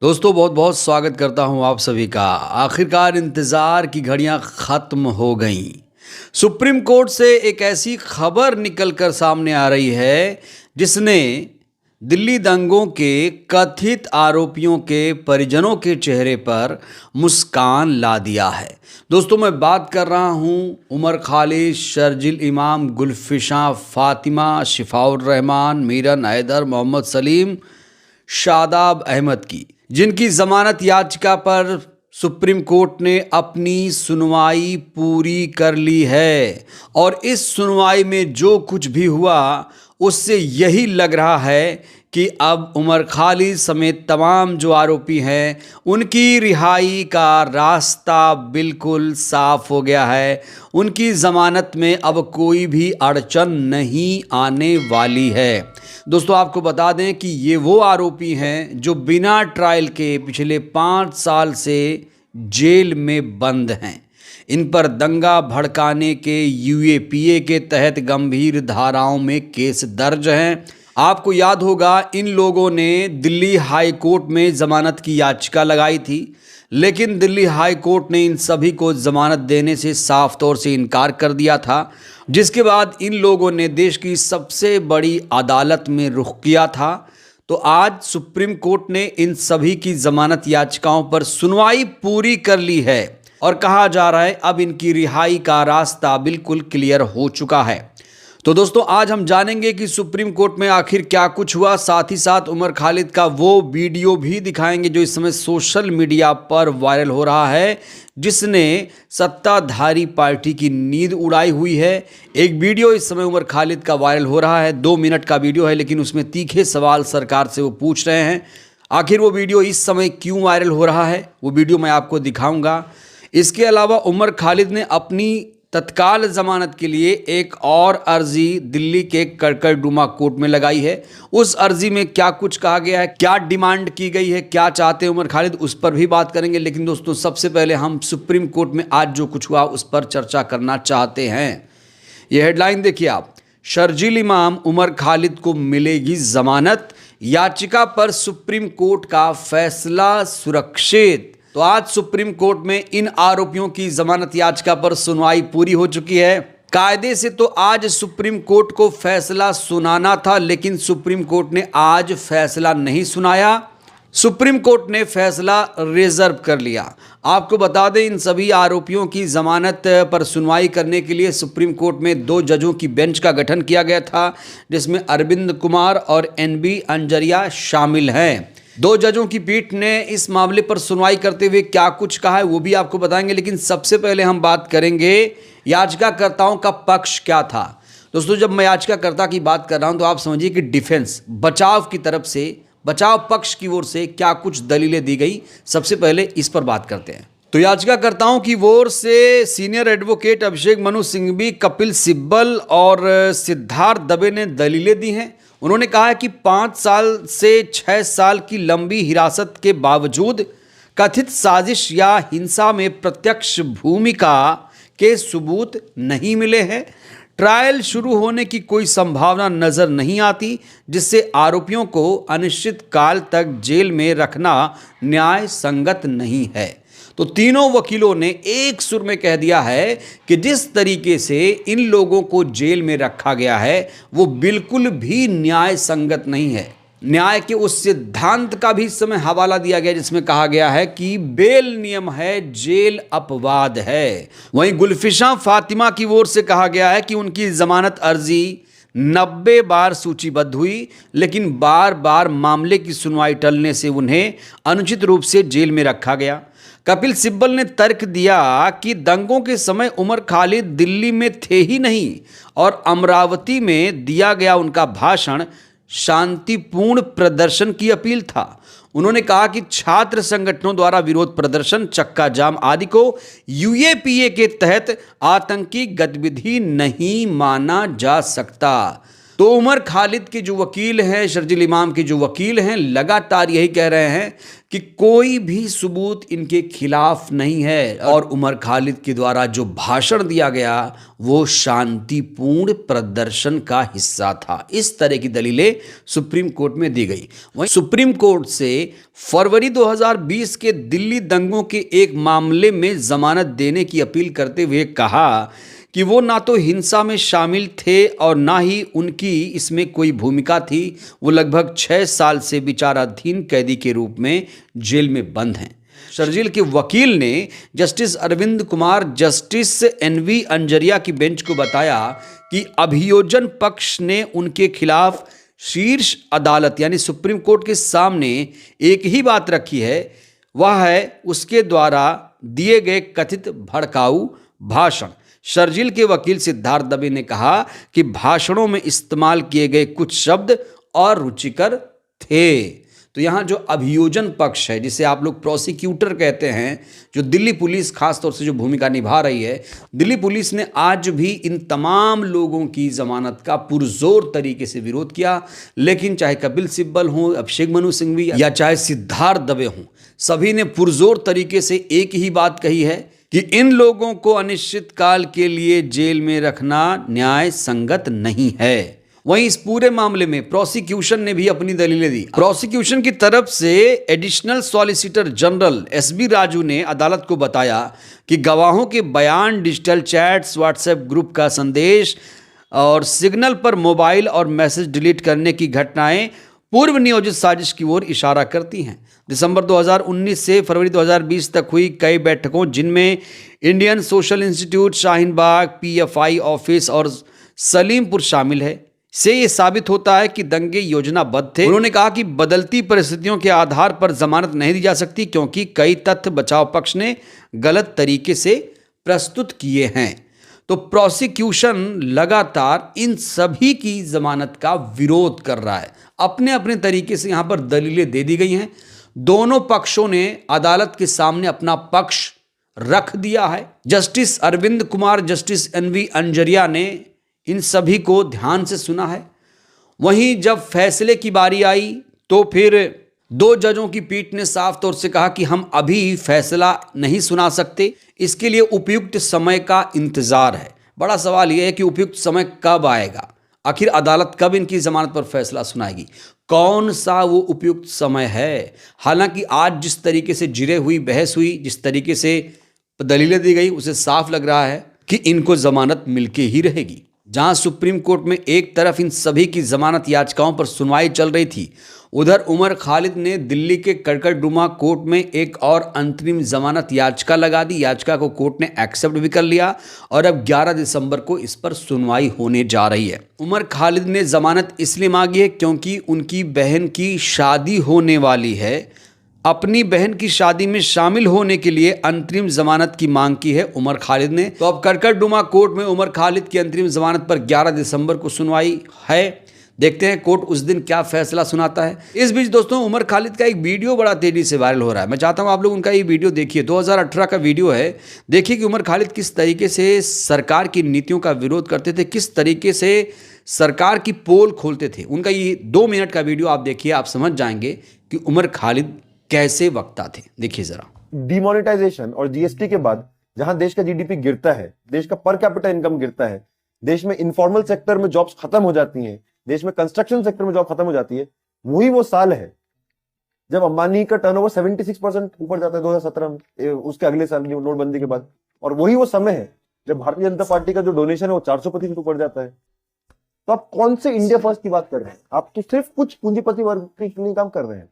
दोस्तों बहुत बहुत स्वागत करता हूं आप सभी का। आखिरकार इंतज़ार की घड़ियां ख़त्म हो गईं। सुप्रीम कोर्ट से एक ऐसी खबर निकलकर सामने आ रही है जिसने दिल्ली दंगों के कथित आरोपियों के परिजनों के चेहरे पर मुस्कान ला दिया है। दोस्तों मैं बात कर रहा हूं उमर खालिद, शर्जिल इमाम, गुलफिशा फातिमा, शिफाउर रहमान, मीरन हैदर, मोहम्मद सलीम, शादाब अहमद की, जिनकी जमानत याचिका पर सुप्रीम कोर्ट ने अपनी सुनवाई पूरी कर ली है। और इस सुनवाई में जो कुछ भी हुआ उससे यही लग रहा है कि अब उमर खालिद समेत तमाम जो आरोपी हैं उनकी रिहाई का रास्ता बिल्कुल साफ हो गया है। उनकी ज़मानत में अब कोई भी अड़चन नहीं आने वाली है। दोस्तों आपको बता दें कि ये वो आरोपी हैं जो बिना ट्रायल के पिछले 5 साल से जेल में बंद हैं। इन पर दंगा भड़काने के यूएपीए के तहत गंभीर धाराओं में केस दर्ज हैं। आपको याद होगा इन लोगों ने दिल्ली हाई कोर्ट में ज़मानत की याचिका लगाई थी, लेकिन दिल्ली हाई कोर्ट ने इन सभी को ज़मानत देने से साफ तौर से इनकार कर दिया था, जिसके बाद इन लोगों ने देश की सबसे बड़ी अदालत में रुख किया था। तो आज सुप्रीम कोर्ट ने इन सभी की ज़मानत याचिकाओं पर सुनवाई पूरी कर ली है और कहा जा रहा है अब इनकी रिहाई का रास्ता बिल्कुल क्लियर हो चुका है। तो दोस्तों आज हम जानेंगे कि सुप्रीम कोर्ट में आखिर क्या कुछ हुआ, साथ ही साथ उमर खालिद का वो वीडियो भी दिखाएंगे जो इस समय सोशल मीडिया पर वायरल हो रहा है, जिसने सत्ताधारी पार्टी की नींद उड़ाई हुई है। एक वीडियो इस समय उमर खालिद का वायरल हो रहा है, 2 मिनट का वीडियो है, लेकिन उसमें तीखे सवाल सरकार से वो पूछ रहे हैं। आखिर वो वीडियो इस समय क्यों वायरल हो रहा है, वो वीडियो मैं आपको दिखाऊंगा। इसके अलावा उमर खालिद ने अपनी तत्काल जमानत के लिए एक और अर्जी दिल्ली के कड़कड़डुमा कोर्ट में लगाई है। उस अर्जी में क्या कुछ कहा गया है, क्या डिमांड की गई है, क्या चाहते हैं उमर खालिद, उस पर भी बात करेंगे। लेकिन दोस्तों सबसे पहले हम सुप्रीम कोर्ट में आज जो कुछ हुआ उस पर चर्चा करना चाहते हैं। यह हेडलाइन देखिए आप, शर्जिल इमाम उमर खालिद को मिलेगी जमानत, याचिका पर सुप्रीम कोर्ट का फैसला सुरक्षित। तो आज सुप्रीम कोर्ट में इन आरोपियों की जमानत याचिका पर सुनवाई पूरी हो चुकी है। कायदे से तो आज सुप्रीम कोर्ट को फैसला सुनाना था, लेकिन सुप्रीम कोर्ट ने आज फैसला नहीं सुनाया। सुप्रीम कोर्ट ने फैसला रिजर्व कर लिया। आपको बता दें इन सभी आरोपियों की जमानत पर सुनवाई करने के लिए सुप्रीम कोर्ट में 2 जजों की बेंच का गठन किया गया था, जिसमें अरविंद कुमार और एनबी अंजरिया शामिल हैं। 2 जजों की पीठ ने इस मामले पर सुनवाई करते हुए क्या कुछ कहा है वो भी आपको बताएंगे। लेकिन सबसे पहले हम बात करेंगे याचिकाकर्ताओं का पक्ष क्या था। दोस्तों जब मैं याचिकाकर्ता की बात कर रहा हूं तो आप समझिए कि डिफेंस, बचाव की तरफ से, बचाव पक्ष की ओर से क्या कुछ दलीलें दी गई, सबसे पहले इस पर बात करते हैं। तो याचिकाकर्ताओं की ओर से सीनियर एडवोकेट अभिषेक मनु सिंघवी, कपिल सिब्बल और सिद्धार्थ दबे ने दलीलें दी हैं। उन्होंने कहा है कि 5 साल से 6 साल की लंबी हिरासत के बावजूद कथित साजिश या हिंसा में प्रत्यक्ष भूमिका के सबूत नहीं मिले हैं। ट्रायल शुरू होने की कोई संभावना नजर नहीं आती, जिससे आरोपियों को अनिश्चित काल तक जेल में रखना न्याय संगत नहीं है। तो तीनों वकीलों ने एक सुर में कह दिया है कि जिस तरीके से इन लोगों को जेल में रखा गया है वो बिल्कुल भी न्याय संगत नहीं है। न्याय के उस सिद्धांत का भी इस समय हवाला दिया गया जिसमें कहा गया है कि बेल नियम है, जेल अपवाद है। वहीं गुलफिशा फातिमा की ओर से कहा गया है कि उनकी जमानत अर्जी 90 बार सूचीबद्ध हुई, लेकिन बार बार मामले की सुनवाई टलने से उन्हें अनुचित रूप से जेल में रखा गया। कपिल सिब्बल ने तर्क दिया कि दंगों के समय उमर खालिद दिल्ली में थे ही नहीं और अमरावती में दिया गया उनका भाषण शांतिपूर्ण प्रदर्शन की अपील था। उन्होंने कहा कि छात्र संगठनों द्वारा विरोध प्रदर्शन, चक्का जाम आदि को यूएपीए के तहत आतंकी गतिविधि नहीं माना जा सकता। तो उमर खालिद के जो वकील हैं, शर्जील इमाम के जो वकील हैं, लगातार यही कह रहे हैं कि कोई भी सबूत इनके खिलाफ नहीं है और उमर खालिद के द्वारा जो भाषण दिया गया वो शांतिपूर्ण प्रदर्शन का हिस्सा था। इस तरह की दलीलें सुप्रीम कोर्ट में दी गई। वहीं सुप्रीम कोर्ट से फरवरी 2020 के दिल्ली दंगों के एक मामले में जमानत देने की अपील करते हुए कहा कि वो ना तो हिंसा में शामिल थे और ना ही उनकी इसमें कोई भूमिका थी। वो लगभग 6 साल से विचाराधीन कैदी के रूप में जेल में बंद हैं। शर्जील के वकील ने justice Arvind Kumar, justice NV Anjaria की बेंच को बताया कि अभियोजन पक्ष ने उनके खिलाफ शीर्ष अदालत यानी सुप्रीम कोर्ट के सामने एक ही बात रखी है, वह है उसके द्वारा दिए गए कथित भड़काऊ भाषण। शर्जील के वकील सिद्धार्थ दबे ने कहा कि भाषणों में इस्तेमाल किए गए कुछ शब्द अरुचिकर थे। तो यहाँ जो अभियोजन पक्ष है, जिसे आप लोग प्रोसिक्यूटर कहते हैं, जो दिल्ली पुलिस खासतौर से जो भूमिका निभा रही है, दिल्ली पुलिस ने आज भी इन तमाम लोगों की जमानत का पुरजोर तरीके से विरोध किया। लेकिन चाहे कपिल सिब्बल हों, अभिषेक मनु सिंघवी या चाहे सिद्धार्थ दबे हों, सभी ने पुरजोर तरीके से एक ही बात कही है कि इन लोगों को अनिश्चित काल के लिए जेल में रखना न्याय संगत नहीं है। वहीं इस पूरे मामले में प्रोसिक्यूशन ने भी अपनी दलीलें दी। प्रोसिक्यूशन की तरफ से additional solicitor general SB Raju ने अदालत को बताया कि गवाहों के बयान, डिजिटल चैट्स, व्हाट्सएप ग्रुप का संदेश और सिग्नल पर मोबाइल और मैसेज डिलीट करने की घटनाएं पूर्व नियोजित साजिश की ओर इशारा करती हैं। दिसंबर 2019 से फरवरी 2020 तक हुई कई बैठकों, जिनमें Indian social institute, Shaheen Bagh, PFI office और सलीमपुर शामिल है, से ये साबित होता है कि दंगे योजनाबद्ध थे। उन्होंने कहा कि बदलती परिस्थितियों के आधार पर जमानत नहीं दी जा सकती क्योंकि कई तथ्य बचाव पक्ष ने गलत तरीके से प्रस्तुत किए हैं। तो प्रोसिक्यूशन लगातार इन सभी की जमानत का विरोध कर रहा है। अपने अपने तरीके से यहाँ पर दलीलें दे दी गई हैं। दोनों पक्षों ने अदालत के सामने अपना पक्ष रख दिया है। Justice Arvind Kumar, justice NV Anjaria ने इन सभी को ध्यान से सुना है। वहीं जब फैसले की बारी आई तो फिर 2 जजों की पीठ ने साफ तौर से कहा कि हम अभी फैसला नहीं सुना सकते, इसके लिए उपयुक्त समय का इंतजार है। बड़ा सवाल यह है कि उपयुक्त समय कब आएगा, आखिर अदालत कब इनकी जमानत पर फैसला सुनाएगी, कौन सा वो उपयुक्त समय है। हालांकि आज जिस तरीके से जिरे हुई बहस हुई, जिस तरीके से दलीलें दी गई, उसे साफ लग रहा है कि इनको जमानत मिलके ही रहेगी। जहां सुप्रीम कोर्ट में एक तरफ इन सभी की जमानत याचिकाओं पर सुनवाई चल रही थी, उधर उमर खालिद ने दिल्ली के कड़कड़डुमा कोर्ट में एक और अंतरिम जमानत याचिका लगा दी। याचिका को कोर्ट ने एक्सेप्ट भी कर लिया और अब 11 दिसंबर को इस पर सुनवाई होने जा रही है। उमर खालिद ने जमानत इसलिए मांगी है क्योंकि उनकी बहन की शादी होने वाली है। अपनी बहन की शादी में शामिल होने के लिए अंतरिम जमानत की मांग की है उमर खालिद ने। तो अब कड़कड़डुमा कोर्ट में उमर खालिद की अंतरिम जमानत पर 11 दिसंबर को सुनवाई है। देखते हैं कोर्ट उस दिन क्या फैसला सुनाता है। इस बीच दोस्तों, उमर खालिद का एक वीडियो बड़ा तेजी से वायरल हो रहा है। मैं चाहता हूं आप लोग उनका ये वीडियो देखिए। 2018 का वीडियो है। देखिए कि उमर खालिद किस तरीके से सरकार की नीतियों का विरोध करते थे, किस तरीके से सरकार की पोल खोलते थे। उनका ये 2 मिनट का वीडियो आप देखिए, आप समझ जाएंगे कि उमर खालिद कैसे वक्ता थे। देखिए जरा। डिमोनेटाइजेशन और जीएसटी के बाद जहां देश का जीडीपी गिरता है, देश का पर कैपिटा इनकम गिरता है, देश में इनफॉर्मल सेक्टर में जॉब्स खत्म हो जाती हैं, देश में कंस्ट्रक्शन सेक्टर में जॉब खत्म हो जाती है, वही वो साल है जब अंबानी का टर्नओवर 76% ऊपर जाता है 2017 में, उसके अगले साल नोटबंदी के बाद। और वही वो समय है जब भारतीय जनता पार्टी का जो डोनेशन है वो 400% ऊपर जाता है। तो आप कौन से इंडिया फर्स्ट की बात कर रहे हैं? आप तो सिर्फ कुछ पूंजीपति वर्ग के लिए काम कर रहे हैं।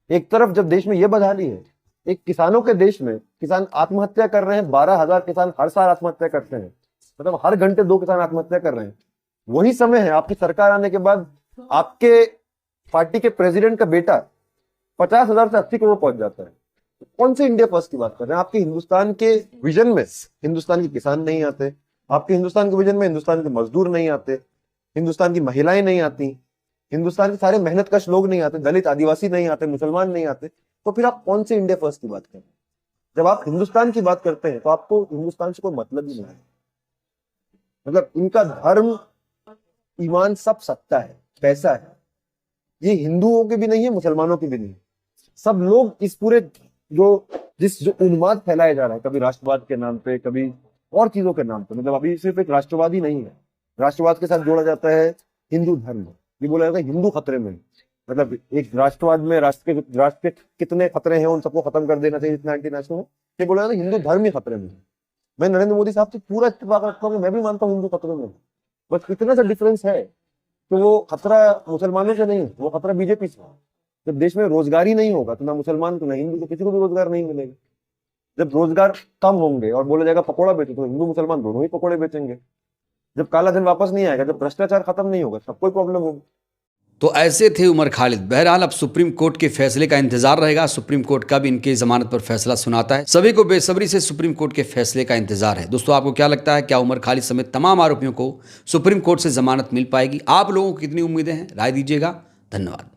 एक तरफ जब देश में यह बदहाली है, एक किसानों के देश में किसान आत्महत्या कर रहे हैं, 12,000 किसान हर साल आत्महत्या करते हैं, मतलब हर घंटे 2 किसान आत्महत्या कर रहे हैं। वही समय है आपकी सरकार आने के बाद आपके पार्टी के प्रेसिडेंट का बेटा 50,000 से 80 करोड़ पहुंच जाता है। तो कौन से इंडिया फर्स्ट की बात कर रहे हैं? आपके हिंदुस्तान के विजन में हिंदुस्तान के किसान नहीं आते, आपके हिंदुस्तान के विजन में हिंदुस्तान के मजदूर नहीं आते, हिंदुस्तान की महिलाएं नहीं आती, हिंदुस्तान के सारे मेहनतकश लोग नहीं आते, दलित आदिवासी नहीं आते, मुसलमान नहीं आते। तो फिर आप कौन से इंडिया फर्स्ट की बात कर रहे हैं? जब आप हिंदुस्तान की बात करते हैं तो आपको हिंदुस्तान से कोई मतलब ही नहीं है। मतलब इनका धर्म ईमान सब सत्ता है, पैसा है। ये हिंदुओं की भी नहीं है, मुसलमानों की भी नहीं है। सब लोग इस पूरे जो उन्माद फैलाया जा रहा है, कभी राष्ट्रवाद के नाम पे, कभी और चीजों के नाम पे, मतलब अभी सिर्फ एक राष्ट्रवाद ही नहीं है, राष्ट्रवाद के साथ जोड़ा जाता है हिंदू धर्म। ये बोला जाता है हिंदू खतरे में, मतलब एक राष्ट्रवाद में राष्ट्र के कितने खतरे हैं, उन सबको खत्म कर देना चाहिए जितना एंटी नेशनल है। ये बोला जाता है हिंदू धर्म ही खतरे में। मैं नरेंद्र मोदी साहब से पूरा इत्तेफाक रखता हूँ, मैं भी मानता हूँ हिंदू खतरे में, बस इतना सा डिफरेंस है कि वो खतरा मुसलमानों से नहीं, वो खतरा बीजेपी से है। जब देश में रोजगार ही नहीं होगा तो ना मुसलमान तो ना हिंदू, तो किसी को भी रोजगार नहीं मिलेगा। जब रोजगार कम होंगे और बोला जाएगा पकौड़ा बेचो, तो हिंदू मुसलमान दोनों ही पकौड़े बेचेंगे। जब काला धन वापस नहीं आएगा, जब भ्रष्टाचार खत्म नहीं होगा, सबको प्रॉब्लम होगी। तो ऐसे थे उमर खालिद। बहरहाल अब सुप्रीम कोर्ट के फैसले का इंतजार रहेगा। सुप्रीम कोर्ट कब इनकी जमानत पर फैसला सुनाता है, सभी को बेसब्री से सुप्रीम कोर्ट के फैसले का इंतजार है। दोस्तों, आपको क्या लगता है, क्या उमर खालिद समेत तमाम आरोपियों को सुप्रीम कोर्ट से जमानत मिल पाएगी? आप लोगों को कितनी उम्मीदें हैं, राय दीजिएगा। धन्यवाद।